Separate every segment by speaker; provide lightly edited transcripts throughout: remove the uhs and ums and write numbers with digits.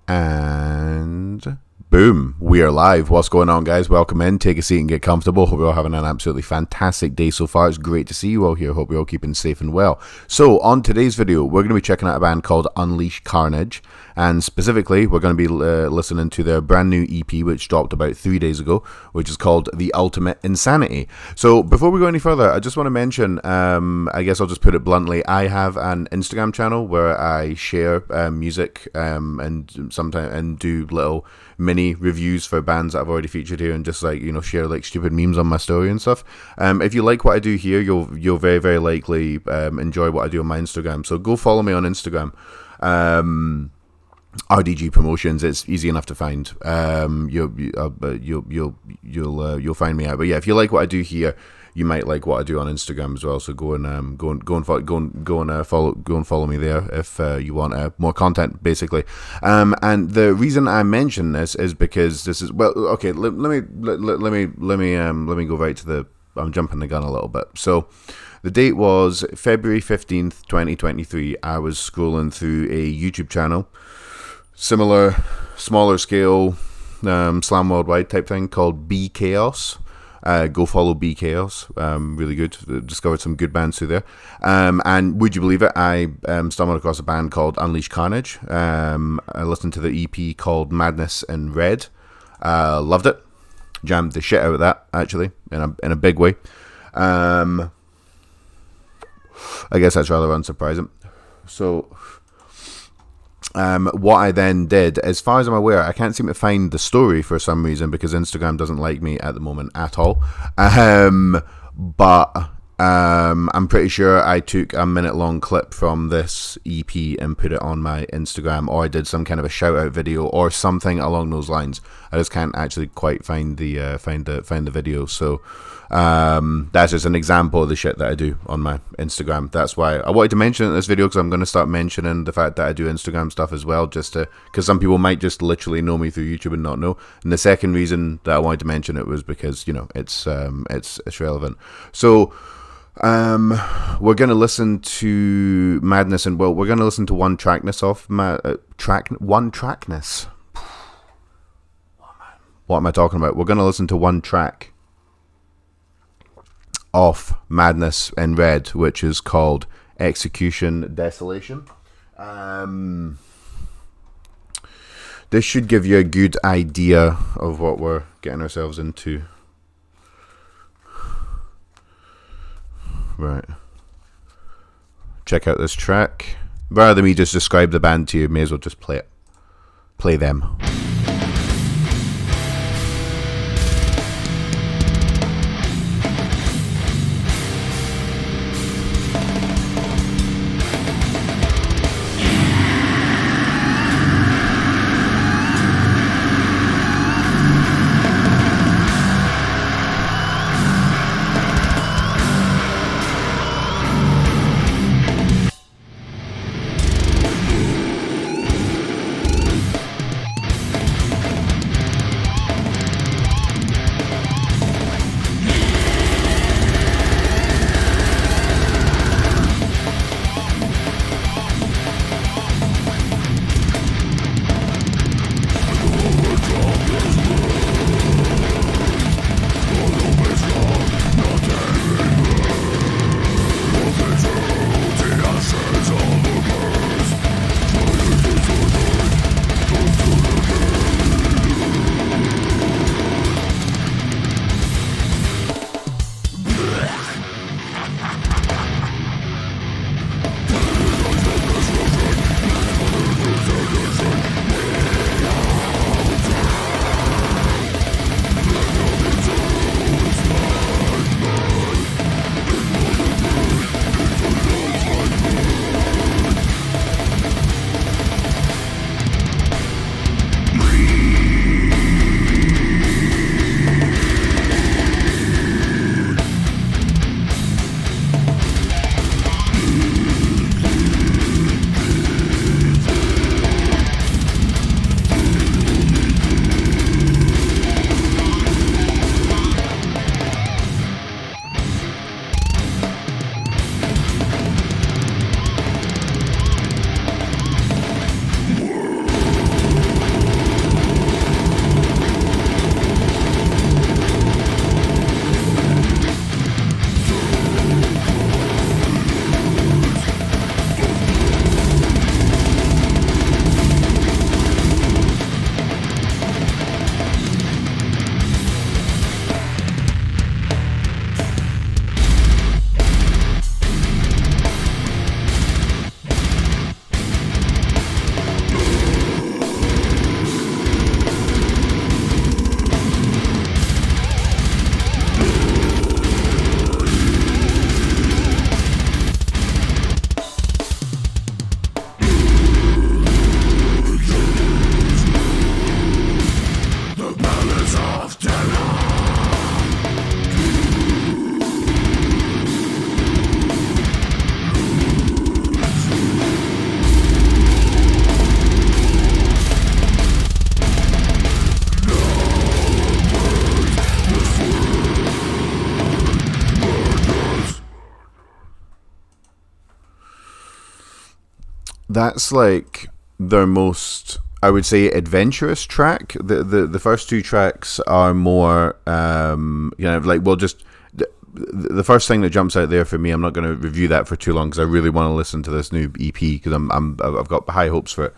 Speaker 1: And boom, we are live. What's going on, guys? Welcome in. Take a seat and get comfortable. Hope you're all having an absolutely fantastic day so far. It's great to see you all here. Hope you're all keeping safe and well. So on today's video, we're going to be checking out a band called Unleash Carnage. And specifically, we're going to be listening to their brand new EP, which dropped about 3 days ago, which is called The Ultimate Insanity. So before we go any further, I just want to mention, I guess I'll just put it bluntly, I have an Instagram channel where I share music and sometimes do little mini reviews for bands that I've already featured here, and just like, you know, share like stupid memes on my story and stuff. If you like what I do here, you'll very, very likely enjoy what I do on my Instagram. So go follow me on Instagram. RDG Promotions. It's easy enough to find. You'll find me out. But yeah, if you like what I do here, you might like what I do on Instagram as well. So go and follow me there if you want more content, basically. And the reason I mention this is because this is, well, okay. Let me go right to the. I'm jumping the gun a little bit. So the date was February 15th, 2023. I was scrolling through a YouTube channel, similar, smaller scale, Slam Worldwide type thing, called B Chaos. Go follow B Chaos. Really good. Discovered some good bands through there. And would you believe it? I stumbled across a band called Unleash Carnage. I listened to the EP called Madness in Red. Loved it. Jammed the shit out of that, actually, in a big way. I guess that's rather unsurprising. So what I then did, as far as I'm aware, I can't seem to find the story for some reason, because Instagram doesn't like me at the moment at all. But I'm pretty sure I took a minute-long clip from this EP and put it on my Instagram, or I did some kind of a shout-out video or something along those lines. I just can't actually quite find the find the video. So that's just an example of the shit that I do on my Instagram. That's why I wanted to mention it in this video, because I'm going to start mentioning the fact that I do Instagram stuff as well, just to, because some people might just literally know me through YouTube and not know. And the second reason that I wanted to mention it was because, you know, it's relevant. So we're going to listen to Madness, and well, we're going to listen to one trackness off one trackness. What am I talking about? We're going to listen to one track off Madness in Red, which is called Execution Desolation. This should give you a good idea of what we're getting ourselves into. Right. Check out this track. Rather than me just describe the band to you, may as well just play it. Play them. that's like their most, I would say, adventurous track. The first two tracks are more, like, well, just the first thing that jumps out there for me. I'm not going to review that for too long because I really want to listen to this new EP because I've got high hopes for it.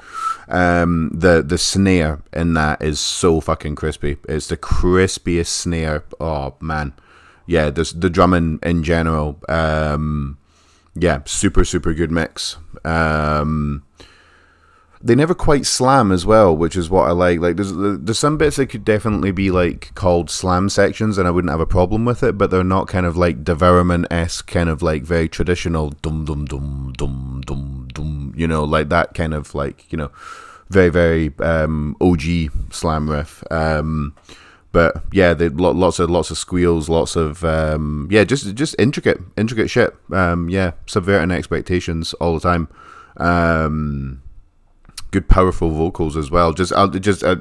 Speaker 1: The snare in that is so fucking crispy. It's the crispiest snare. Oh man, yeah. The drumming in general. Yeah, super good mix. They never quite slam as well, which is what I like. Like, there's some bits that could definitely be like called slam sections, and I wouldn't have a problem with it. But they're not kind of like Devourment-esque, kind of like very traditional dum dum dum dum dum dum. You know, like that kind of like, very OG slam riff. But yeah, they lots of squeals, lots of just intricate shit. Subverting expectations all the time. Good powerful vocals as well. Just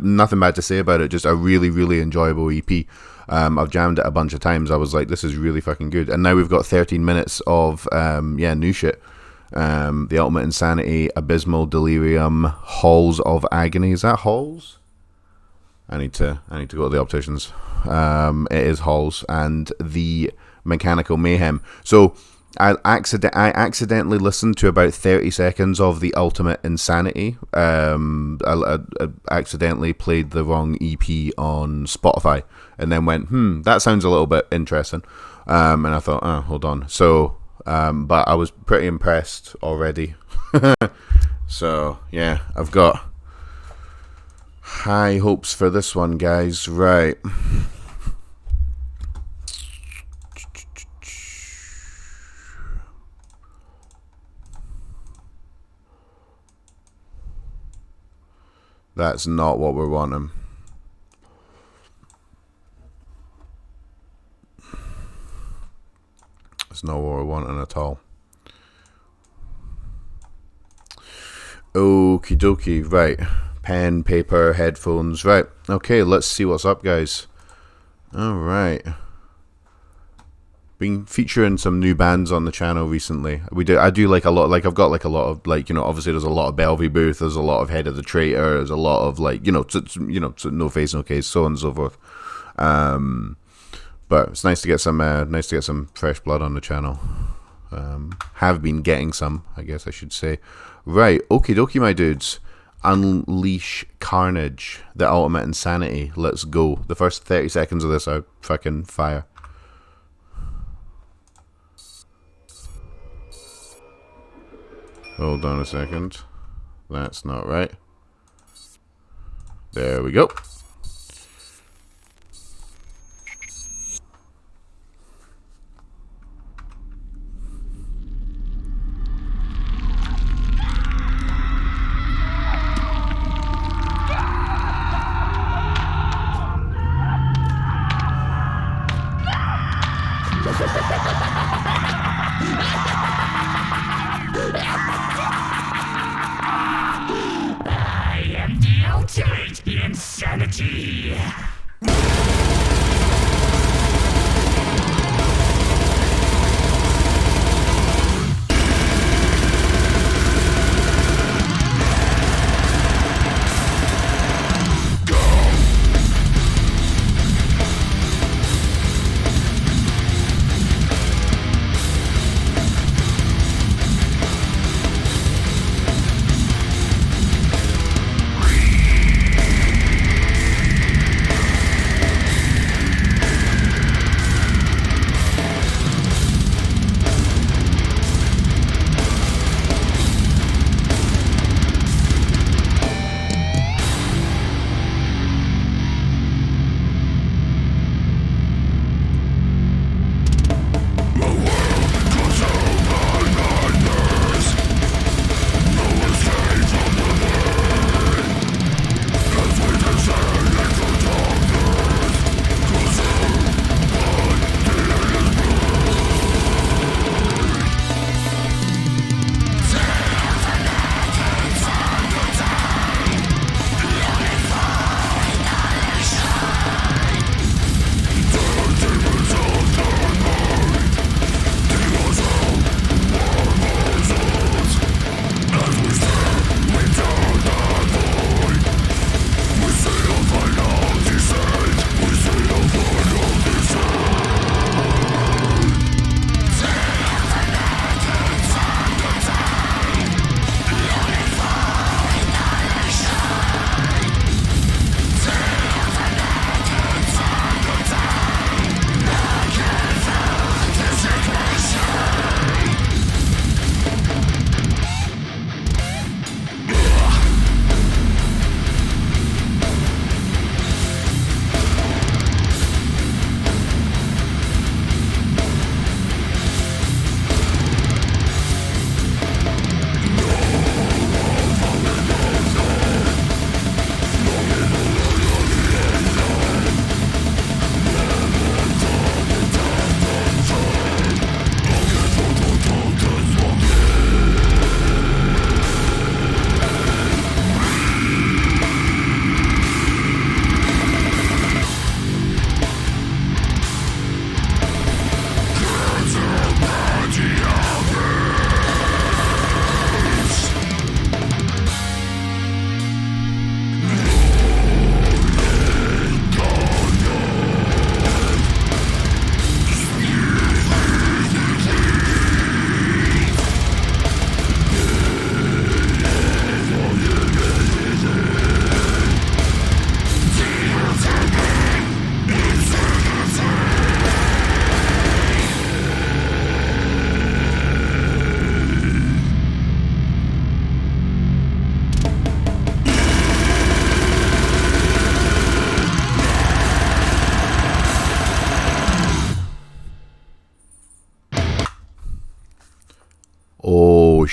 Speaker 1: nothing bad to say about it. Just a really enjoyable EP. I've jammed it a bunch of times. I was like, this is really fucking good. And now we've got 13 minutes of new shit. The Ultimate Insanity, Abysmal Delirium, Halls of Agony. Is that Halls? I need to go to the opticians. It is Halls, and the Mechanical Mayhem. So I accidentally listened to about 30 seconds of the Ultimate Insanity. I accidentally played the wrong EP on Spotify, and then went, that sounds a little bit interesting. And I thought, hold on. So, but I was pretty impressed already. So yeah, I've got high hopes for this one, guys. Right. That's not what we're wanting. That's not what we're wanting at all. Okie dokie. Right. Pen, paper, headphones. Right. Okay, let's see what's up, guys. Alright. Been featuring some new bands on the channel recently. I do like a lot. Like, I've got like a lot of, like, obviously there's a lot of Belvy Booth, there's a lot of Head of the Traitor, there's a lot of like, No Face No Case, so on and so forth. But it's nice to get some fresh blood on the channel. Have been getting some, I guess I should say. Right, okie dokie, my dudes. Unleash Carnage, the Ultimate Insanity. Let's go. The first 30 seconds of this are fucking fire. Hold on a second. That's not right. There we go.
Speaker 2: Insanity!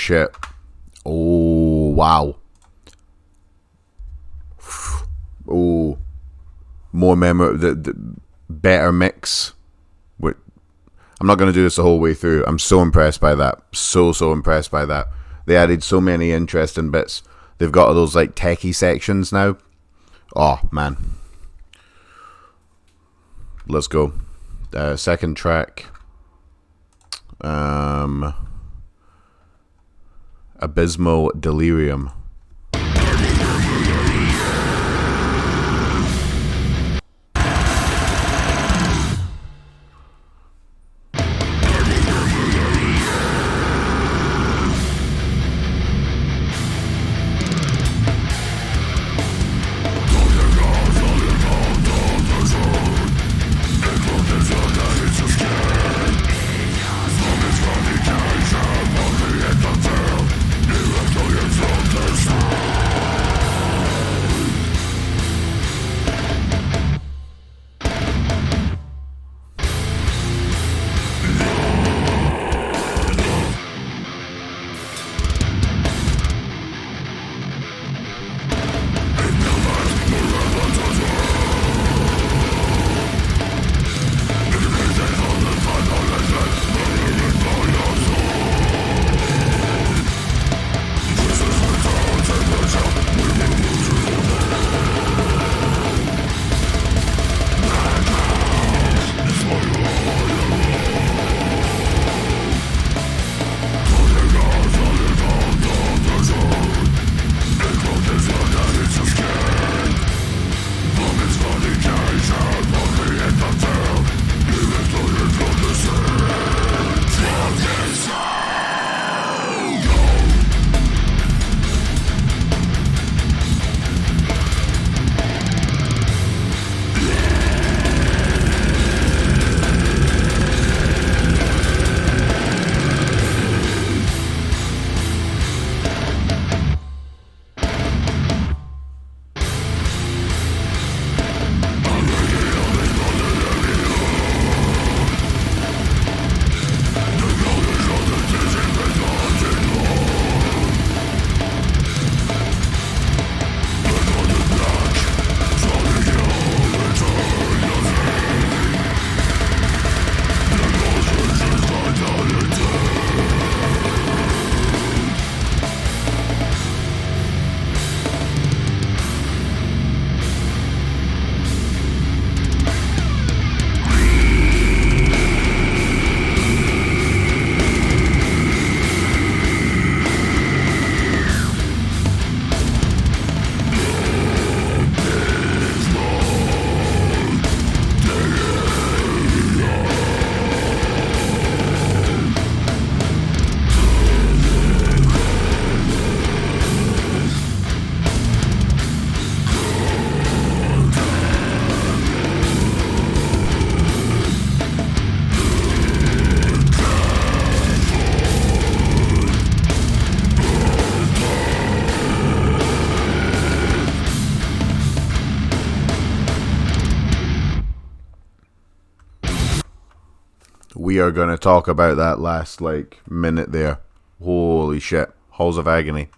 Speaker 1: shit. Oh, wow. Oh, more the better mix. I'm not going to do this the whole way through. I'm so impressed by that. So impressed by that. They added so many interesting bits. They've got those like techie sections now. Oh, man. Let's go. Second track. Abysmal Delirium. We are going to talk about that last like minute there. Holy shit. Halls of Agony.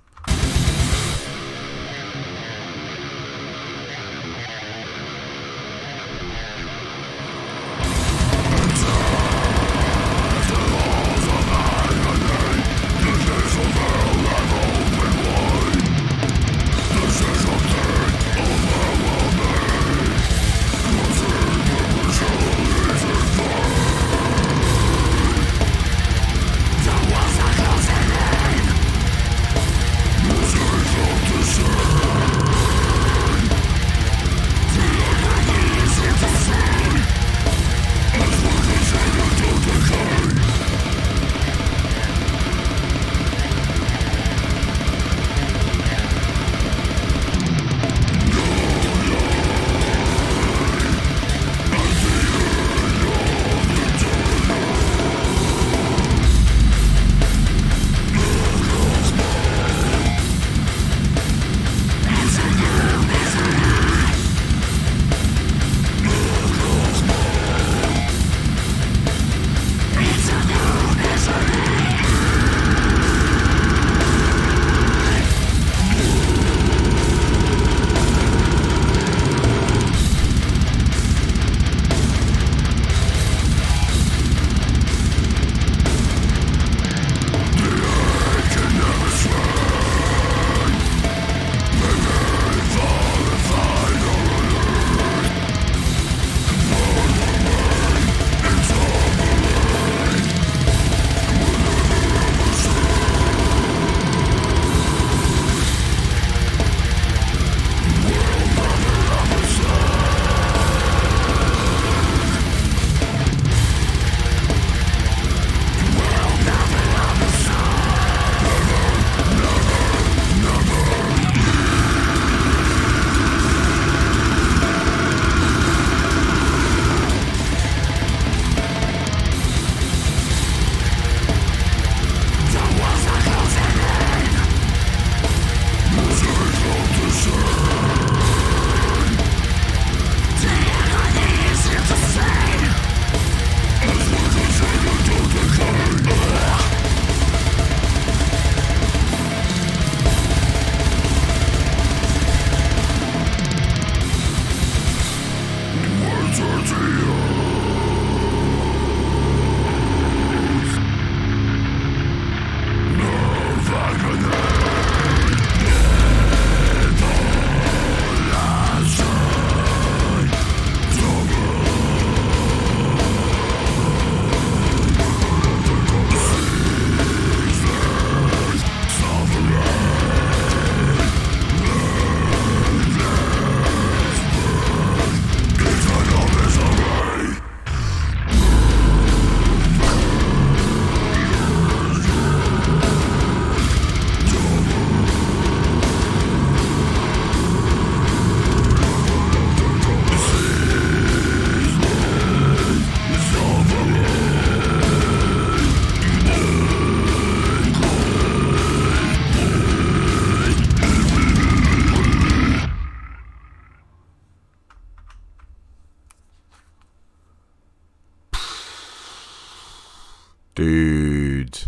Speaker 1: Dude.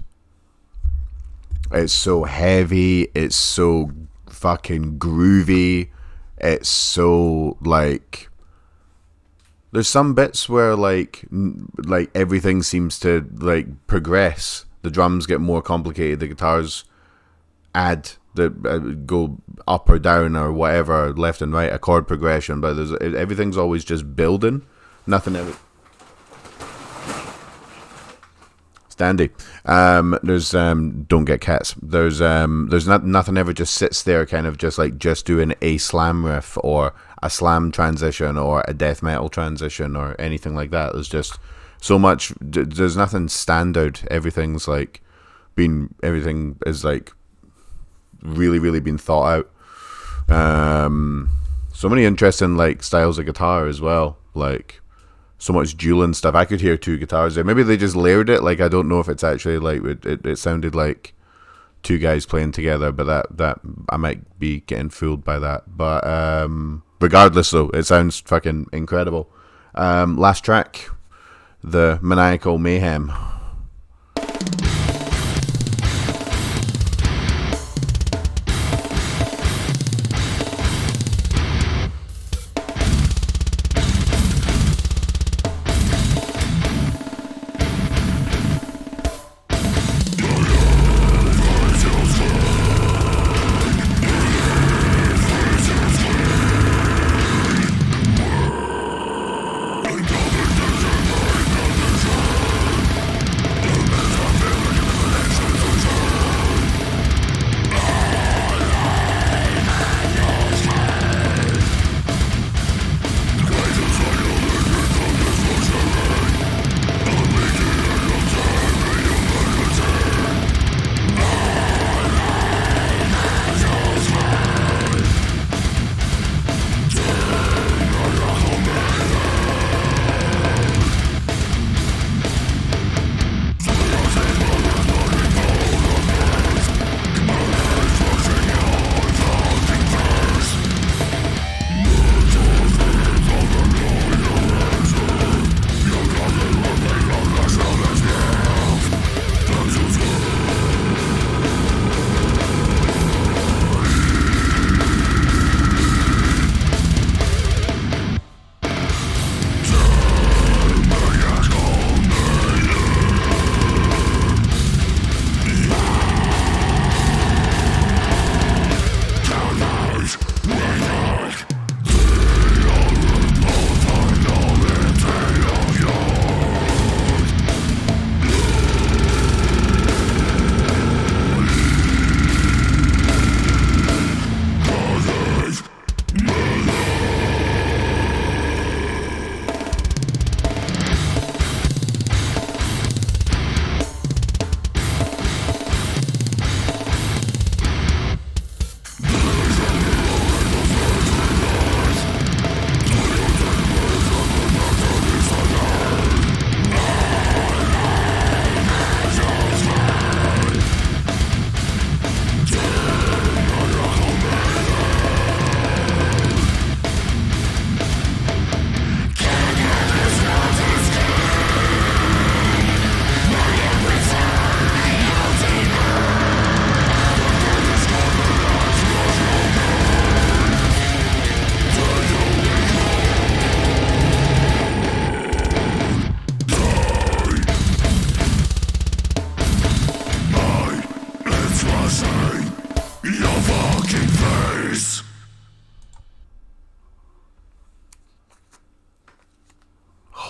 Speaker 1: It's so heavy. It's so fucking groovy. It's so, like... There's some bits where, like everything seems to, like, progress. The drums get more complicated. The guitars go up or down or whatever, left and right, a chord progression. But everything's always just building. Nothing ever... Dandy. There's don't get cats. There's nothing ever just sits there, kind of just doing a slam riff or a slam transition or a death metal transition or anything like that. There's just so much. There's nothing standard. Everything is like really, really been thought out. So many interesting like styles of guitar as well. Like, so much dueling stuff. I could hear two guitars there. Maybe they just layered it. Like, I don't know if it's actually like it sounded like two guys playing together, but that I might be getting fooled by that. But regardless, though, it sounds fucking incredible. Last track, The Maniacal Mayhem.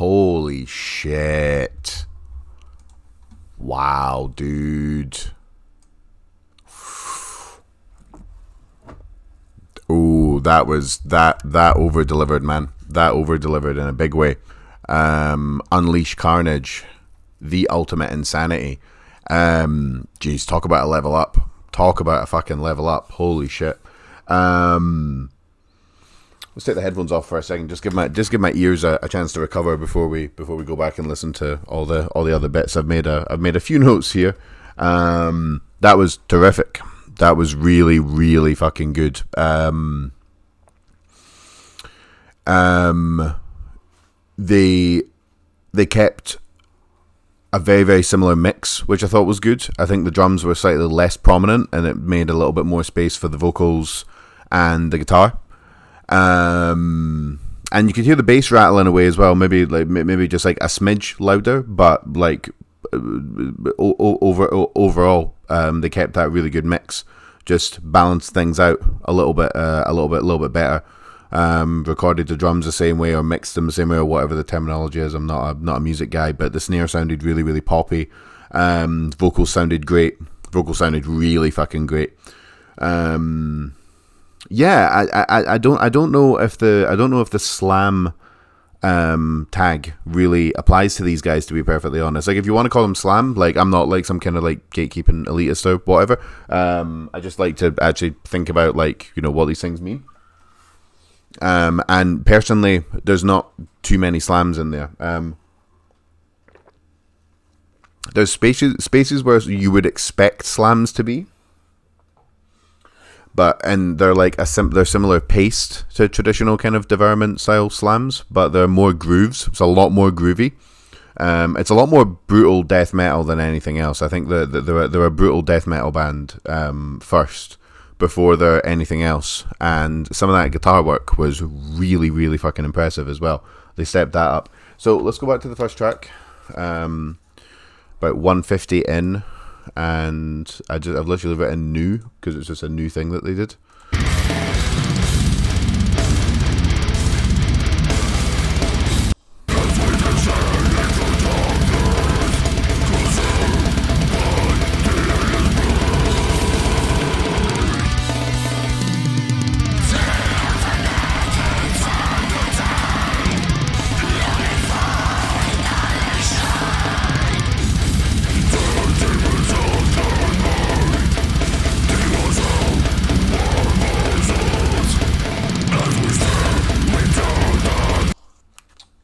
Speaker 1: Holy shit. Wow, dude. Ooh, that over delivered, man. That over delivered in a big way. Unleash Carnage, the ultimate insanity. Geez, talk about a level up. Talk about a fucking level up. Holy shit. Let's take the headphones off for a second. Just give my ears a chance to recover before we go back and listen to all the other bits. I've made a few notes here. That was terrific. That was really, really fucking good. They kept a very, very similar mix, which I thought was good. I think the drums were slightly less prominent, and it made a little bit more space for the vocals and the guitar. And you could hear the bass rattling away as well. Maybe just like a smidge louder, but like overall, they kept that really good mix. Just balanced things out a little bit better. Recorded the drums the same way, or mixed them the same way, or whatever the terminology is. I'm not a music guy, but the snare sounded really, really poppy. Vocals sounded great. Vocals sounded really fucking great. Yeah, I don't know if the slam tag really applies to these guys, to be perfectly honest. Like, if you want to call them slam, like, I'm not like some kind of like gatekeeping elitist or whatever. I just like to actually think about, like, you know, what these things mean. And personally, there's not too many slams in there. There's spaces where you would expect slams to be, and they're like they're similar paced to traditional kind of development style slams, but they're more grooves. It's a lot more groovy. It's a lot more brutal death metal than anything else. I think they're a brutal death metal band first, before they're anything else. And some of that guitar work was really, really fucking impressive as well. They stepped that up. So let's go back to the first track. About 150 in. And I've literally written new because it's just a new thing that they did.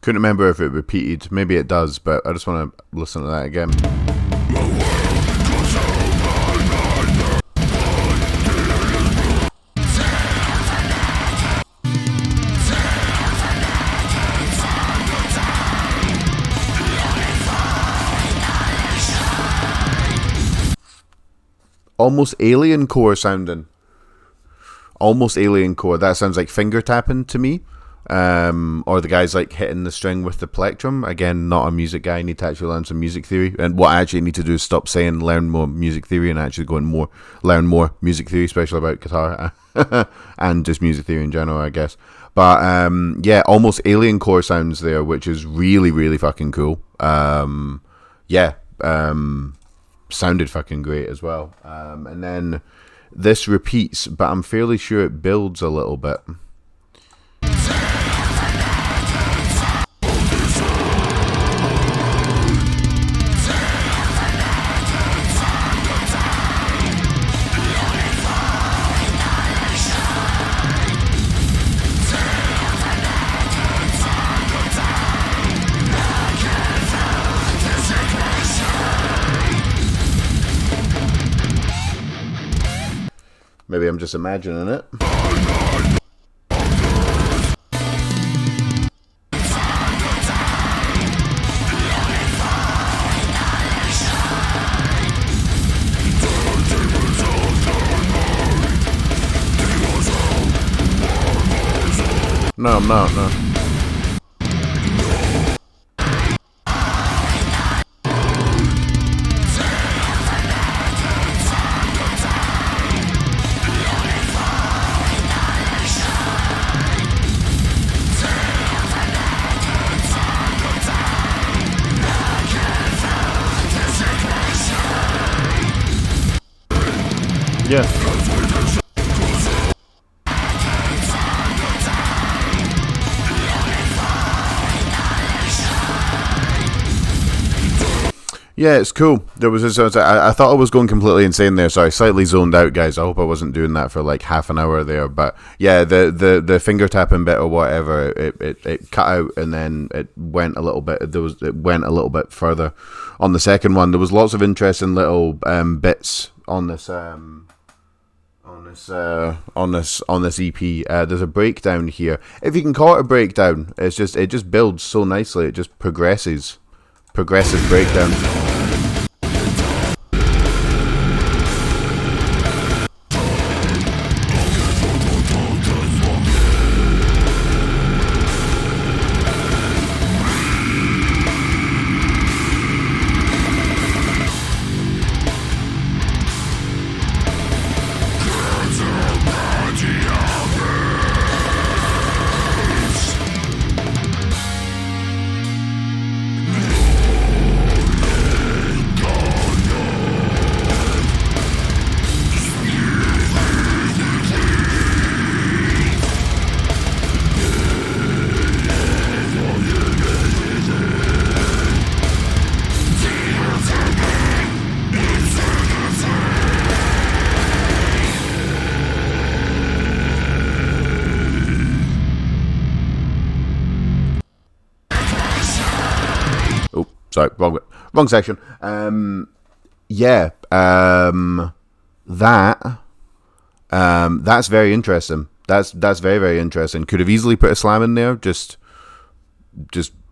Speaker 1: Couldn't remember if it repeated. Maybe it does, but I just want to listen to that again. Almost alien core sounding. Almost alien core. That sounds like finger tapping to me. Or the guys like hitting the string with the plectrum. Again, not a music guy. I need to actually learn some music theory. And what I actually need to do is stop saying learn more music theory and actually go and learn more music theory, especially about guitar and just music theory in general, I guess. But yeah, almost alien core sounds there, which is really, really fucking cool. Sounded fucking great as well. And then this repeats, but I'm fairly sure it builds a little bit. Maybe I'm just imagining it. No, I'm not, no. Yeah. Yeah, it's cool. There was this, I thought I was going completely insane there. Sorry, slightly zoned out, guys. I hope I wasn't doing that for like half an hour there. But yeah, the finger tapping bit or whatever, it cut out and then it went a little bit. It went a little bit further on the second one. There was lots of interesting little bits on this EP. There's a breakdown here. If you can call it a breakdown, it just builds so nicely. It just progresses progressive breakdowns. Sorry, wrong section. Yeah, that's very interesting. That's very, very interesting. Could have easily put a slam in there, just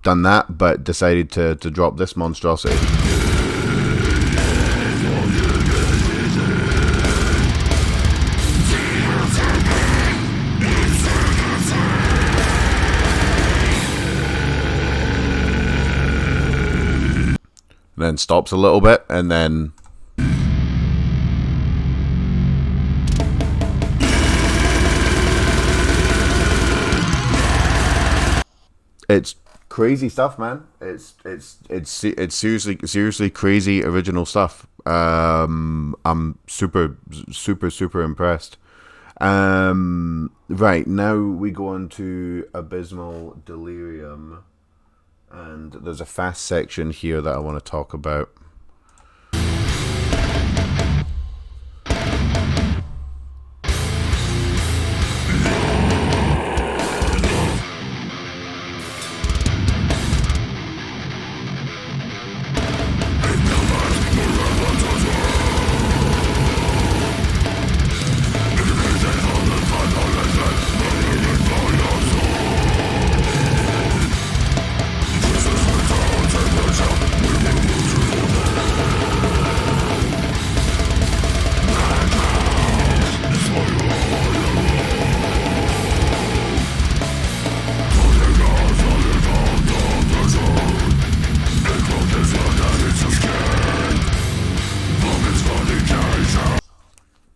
Speaker 1: done that, but decided to drop this monstrosity. And then stops a little bit, and then it's crazy stuff, man. It's seriously crazy original stuff. I'm super impressed. Right, now we go on to Abysmal Delirium. And there's a fast section here that I want to talk about.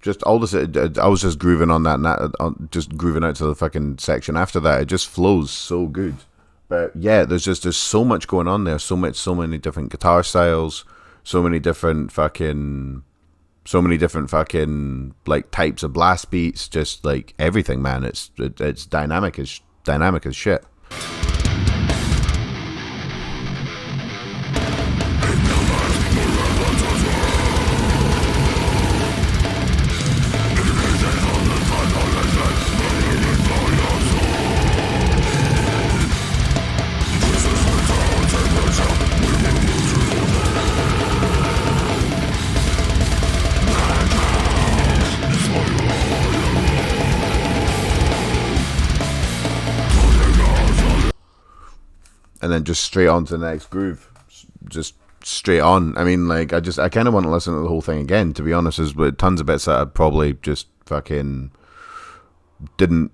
Speaker 1: Just all this, I was just grooving on that, just grooving out to the fucking section after that. It just flows so good. But yeah, there's so much going on there. So many different guitar styles, so many different fucking like types of blast beats. Just like everything, man. It's dynamic as shit. And then just straight on to the next groove, just straight on. I mean, like, I kind of want to listen to the whole thing again, to be honest. There's tons of bits that I probably just fucking didn't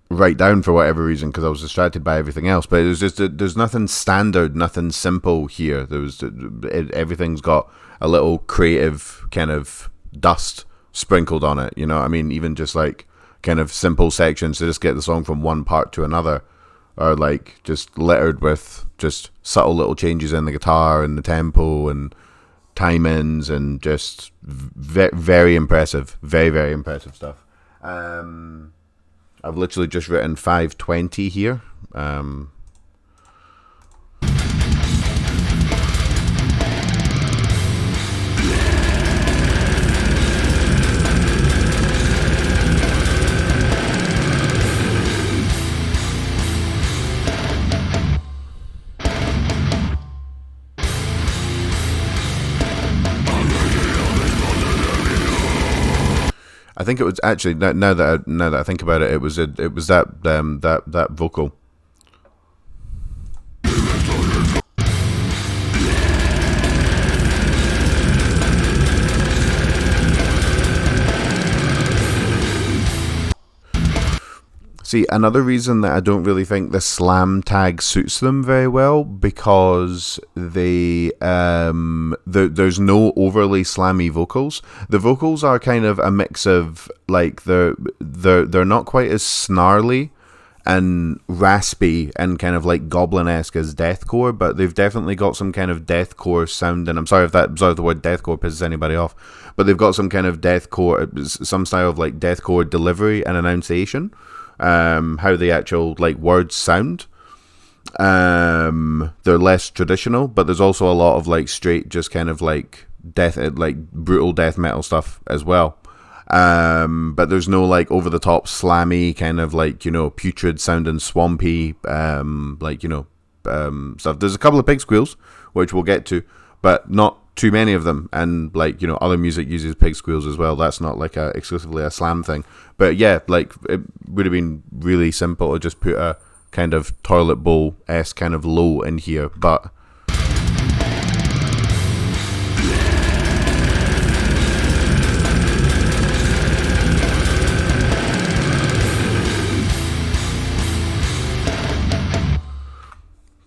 Speaker 1: write down for whatever reason because I was distracted by everything else. But it was just, there's nothing standard, nothing simple here. Everything's got a little creative kind of dust sprinkled on it, you know what I mean? Even just like kind of simple sections to just get the song from one part to another are like just littered with just subtle little changes in the guitar and the tempo and timings, and just very impressive, very impressive stuff. I've literally just written 520 here. I think it was actually now that I think about it, it was that vocal. See, another reason that I don't really think the slam tag suits them very well, because there's no overly slammy vocals. The vocals are kind of a mix of like they're not quite as snarly and raspy and kind of like goblin-esque as deathcore, but they've definitely got some kind of deathcore sound. And I'm sorry if the word deathcore pisses anybody off, but they've got some kind of deathcore, some style of like deathcore delivery and enunciation. How the actual like words sound. They're less traditional, but there's also a lot of like straight, just kind of like brutal death metal stuff as well. But there's no like over the top slammy kind of like, you know, putrid sounding swampy stuff. There's a couple of pig squeals which we'll get to, but not too many of them, and like, you know, other music uses pig squeals as well. That's not like exclusively a slam thing. But yeah, like it would have been really simple to just put a kind of toilet bowl-esque kind of low in here, but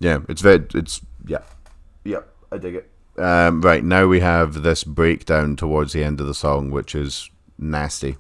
Speaker 1: yeah, I dig it. Right, now we have this breakdown towards the end of the song, which is nasty.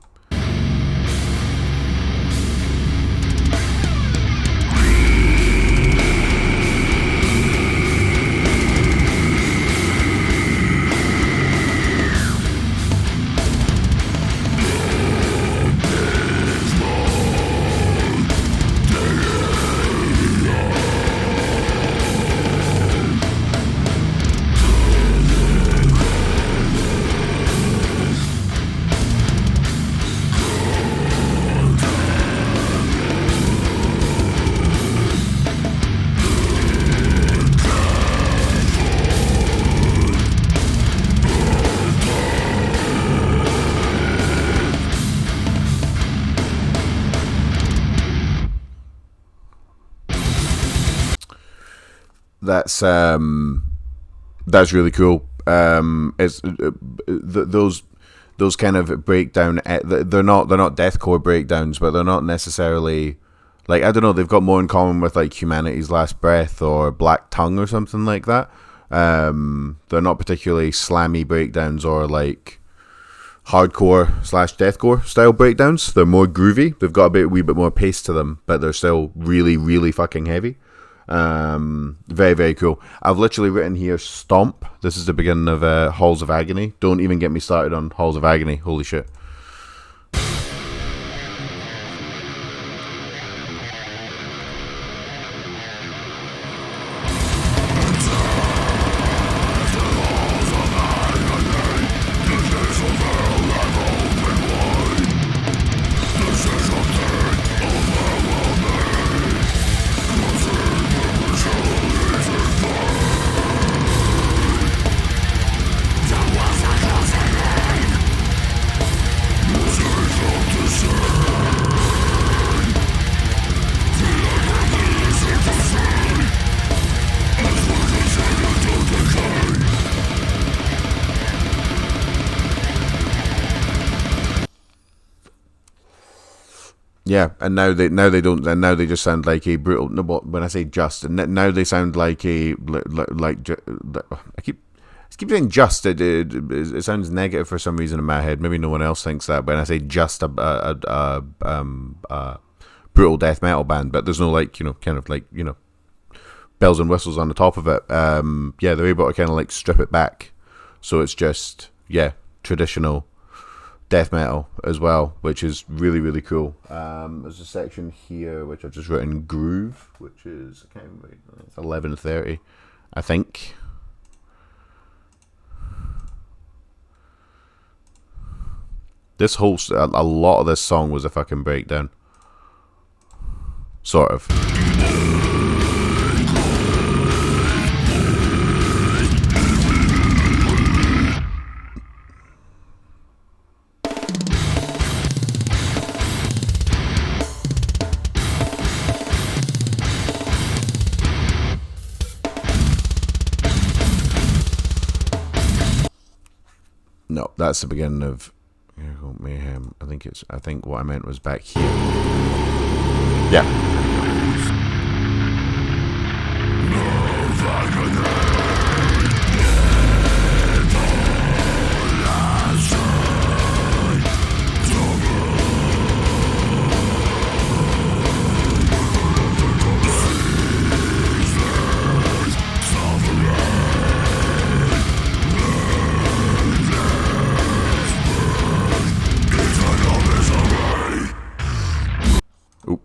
Speaker 1: That's really cool. It's those kind of breakdown. They're not deathcore breakdowns, but they're not necessarily like, I don't know. They've got more in common with like Humanity's Last Breath or Black Tongue or something like that. They're not particularly slammy breakdowns or like hardcore / deathcore style breakdowns. They're more groovy. They've got a wee bit more pace to them, but they're still really, really fucking heavy. Very, very cool. I've literally written here Stomp. This is the beginning of Halls of Agony. Don't even get me started on Halls of Agony. Holy shit. Yeah, and now they don't, and now they just sound like a brutal. No, when I say just, now they sound like a I keep saying just. It sounds negative for some reason in my head. Maybe no one else thinks that when I say just a brutal death metal band, but there's no like, you know, kind of like, you know, bells and whistles on the top of it. Yeah, they're able to kind of like strip it back, so it's just, yeah, traditional death metal as well, which is really, really cool. There's a section here which I've just written groove, which is, I can't remember, it's 11:30, I think. This whole, a lot of this song was a fucking breakdown, sort of. No, that's the beginning of Mayhem. I think what I meant was back here. Yeah. Oop.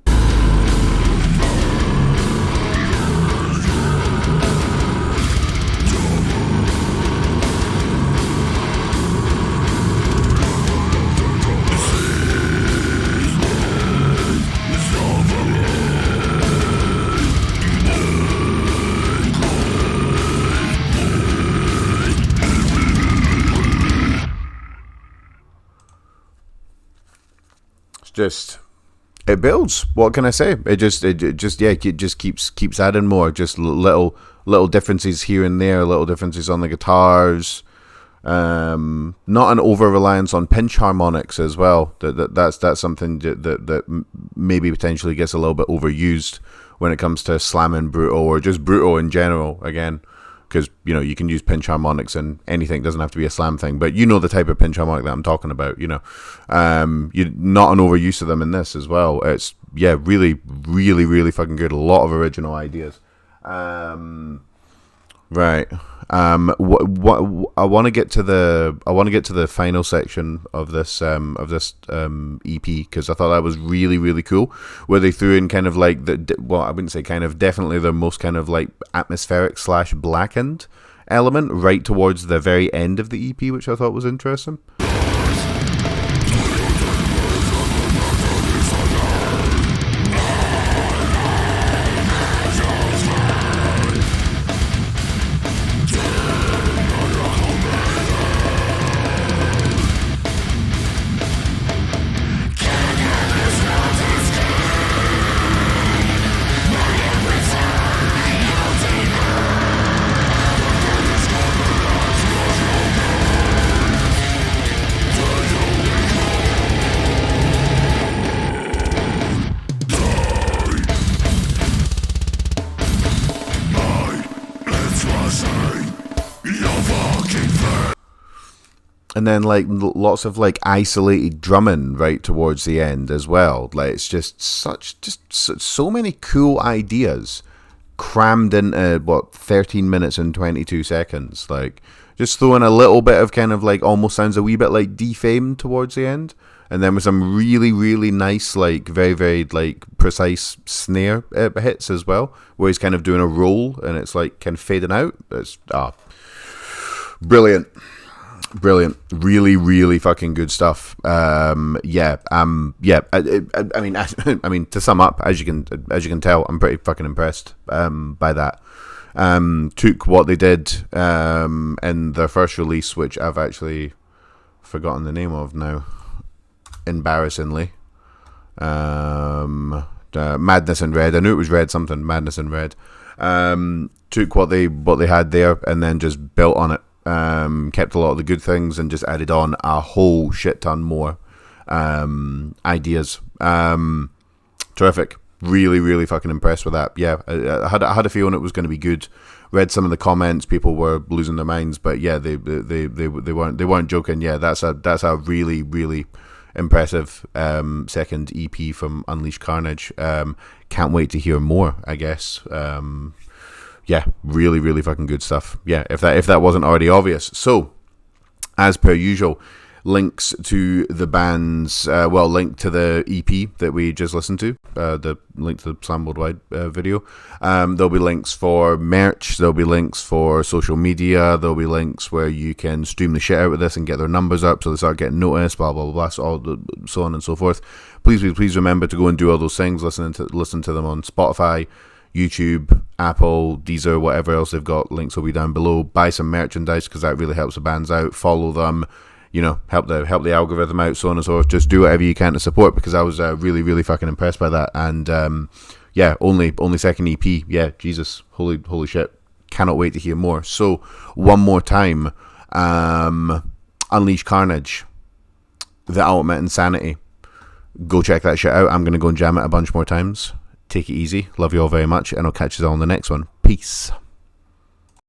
Speaker 1: Just it builds. What can I say? It just keeps adding more. Just little differences here and there, little differences on the guitars. Not an over reliance on pinch harmonics as well. That's something that maybe potentially gets a little bit overused when it comes to slamming brutal or just brutal in general. Again, because you can use pinch harmonics and anything. It doesn't have to be a slam thing, but you know the type of pinch harmonic that I'm talking about. You're not an overuse of them in this as well. It's really, really, really fucking good. A lot of original ideas. Right. What I want to get to the final section of this EP, because I thought that was really, really cool, where they threw in kind of like I wouldn't say kind of, definitely the most kind of like atmospheric / blackened element right towards the very end of the EP, which I thought was interesting. And then like lots of like isolated drumming right towards the end as well. Like it's just so many cool ideas crammed into 13 minutes and 22 seconds. Like just throwing a little bit of kind of like almost sounds a wee bit like Defamed towards the end, and then with some really, really nice, like very, very like precise snare hits as well, where he's kind of doing a roll and it's like kind of fading out. It's brilliant. Brilliant, really, really fucking good stuff. I mean, to sum up, as you can tell, I'm pretty fucking impressed by that. Took what they did in their first release, which I've actually forgotten the name of now, embarrassingly. Madness in Red. I knew it was Red something. Madness in Red. Took what they had there and then just built on it. Kept a lot of the good things and just added on a whole shit ton more ideas. Terrific. Really, really fucking impressed with that. Yeah, I had a feeling it was going to be good. Read some of the comments, people were losing their minds, but yeah, they weren't joking. Yeah, that's a really, really impressive second EP from Unleash Carnage. Can't wait to hear more, I guess. Yeah, really, really fucking good stuff. Yeah, if that wasn't already obvious. So, as per usual, links to the band's, link to the EP that we just listened to, the link to the Slam Worldwide video. There'll be links for merch, there'll be links for social media, there'll be links where you can stream the shit out of this and get their numbers up so they start getting noticed, blah, blah, blah, blah, so on and so forth. Please remember to go and do all those things, listen to them on Spotify, YouTube, Apple, Deezer, whatever else they've got. Links will be down below. Buy some merchandise because that really helps the bands out. Follow them, help the algorithm out, so on and so forth. Just do whatever you can to support, because I was really, really fucking impressed by that. And only second EP. Yeah, Jesus, holy shit. Cannot wait to hear more. So one more time, Unleash Carnage, The Ultimate Insanity. go check that shit out. I'm going to go and jam it a bunch more times. Take it easy. Love you all very much, and I'll catch you all in the next one. Peace.